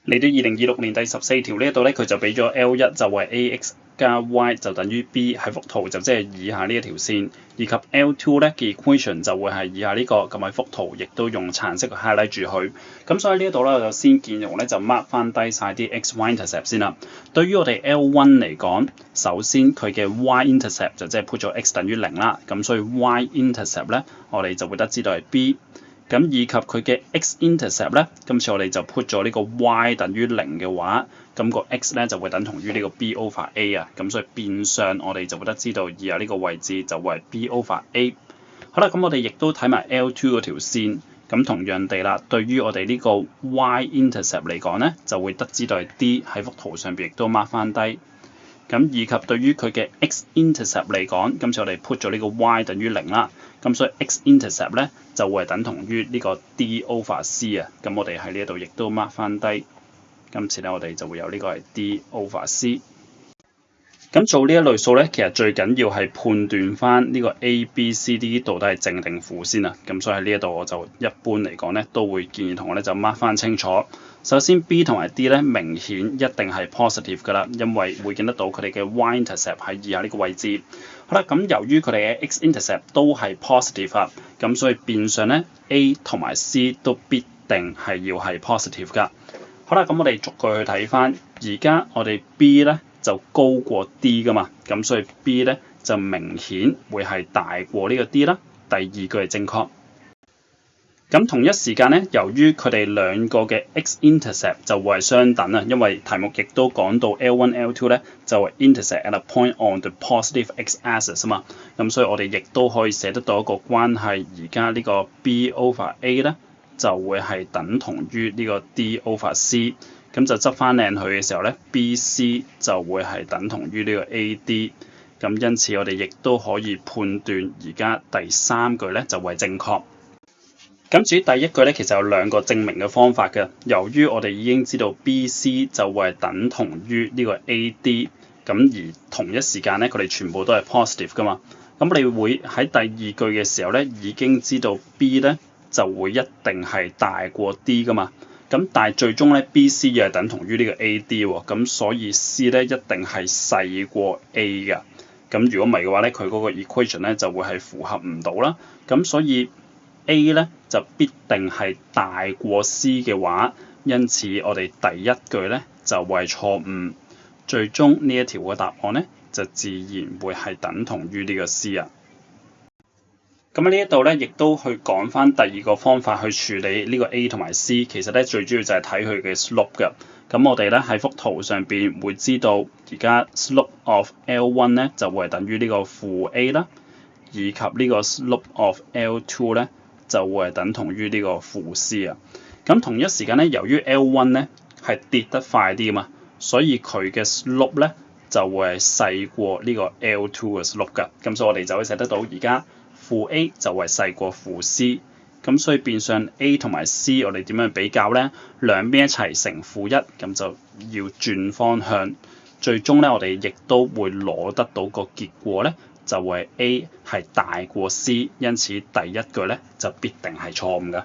嚟到2026年第14條呢一度咧，佢就俾咗 L1 就係 AX 加 Y 就等於 B 喺幅圖就即係以下呢一條線，以及 L2 咧嘅 equation 就會係以下呢個，咁喺幅圖亦都用橙色去 highlight 住佢。咁所以呢一度咧，我就先見用咧就 mark 翻低晒啲 x、y intercept 先啦。對於我哋 L1 嚟講，首先佢嘅 y intercept 就即係 put 咗 x 等於0啦，咁所以 y intercept 咧我哋就會得知道係 B。咁以及佢嘅 x-intercept 咧，今次我哋就 put 咗呢個 y 等於0嘅話，咁個 x 咧就會等同於呢個 b over a 啊，咁所以變相我哋就會得知道以下呢個位置就會係 b over a。好啦，咁我哋亦都睇埋 L2 嗰條線，咁同樣地啦，對於我哋呢個 y-intercept 嚟講咧，就會得知道係 D 喺幅圖上邊亦都 mark 翻低。咁以及對於佢嘅 x-intercept 嚟講，今次我哋 put 咗呢個 y 等於0啦，咁所以 x-intercept 咧就會係等同於呢個 D over C 啊，咁我哋喺呢一度亦都 mark 翻低，今次咧我哋就會有呢個係 D over C。咁做呢一類數咧，其實最緊要係判斷翻呢個 A、B、C、D 到底係正定負先啊。咁所以喺呢一度我就一般嚟講咧，都會建議同學咧就 mark 翻清楚。首先 B 同埋 D 咧明顯一定係 positive 㗎啦，因為會見得到佢哋嘅 y-intercept 喺以下呢個位置。好啦，咁由於佢哋嘅 x-intercept 都係 positive 啊，咁所以變相咧 A 同埋 C 都必定係要係 positive 㗎。好啦，咁我哋逐句去睇翻，而家我哋 B 咧就高過 D 㗎嘛，咁所以 B 咧就明顯會係大過呢個 D 啦。第二句係正確。咁同一時間咧，由於佢哋兩個嘅 x-intercept 就會係相等啊，因為題目亦都講到 L1、L2 咧就係 intersect at a point on the positive x-axis 啊嘛，咁所以我哋亦都可以寫得到一個關係，而家呢個 B over A 咧就會係等同於呢個 D over C， 咁就執翻靚佢嘅時候咧 BC 就會係等同於呢個 AD， 咁因此我哋亦都可以判斷而家第三句咧就會係正確。咁至於第一句咧，其實有兩個證明嘅方法嘅。由於我哋已經知道 BC 就會係等同於呢個 AD， 咁而同一時間咧，佢哋全部都係 positive 噶嘛。咁你會喺第二句嘅時候咧，已經知道 B 咧就會一定係大過 D 噶嘛。咁但係最終咧 BC 又係等同於呢個 AD 喎，咁所以 C 咧一定係細過 A 㗎。咁如果唔係嘅話咧，佢嗰個 equation 咧就會係符合唔到啦。咁所以A 咧就必定係大過 C 嘅話，因此我哋第一句咧就會係錯誤，最終呢一條嘅答案咧就自然會係等同於呢個 C 啊。咁喺呢一度咧，亦都去講翻第二個方法去處理呢個 A 同埋 C， 其實咧最主要就係睇佢嘅 slope 㗎。咁我哋咧喺幅圖上邊會知道，而家 slope of L1 咧就會係等於呢個負 A 啦，以及呢個 slope of L2 咧就會係等同於呢個負 C 啊。咁同一時間咧，由於 L1 咧係跌得快啲啊嘛，所以佢嘅 slope 咧就會係細過呢個 L2 嘅 slope 㗎。咁所以我哋就可以寫得到而家負 A 就會係細過負 C。咁所以變相 A 同埋 C 我哋點樣比較咧？兩邊一齊乘負1，咁就要轉方向。最終咧，我哋亦都會攞得到個結果咧，就會係 A 係大過 C，因此第一句咧就必定係錯誤㗎。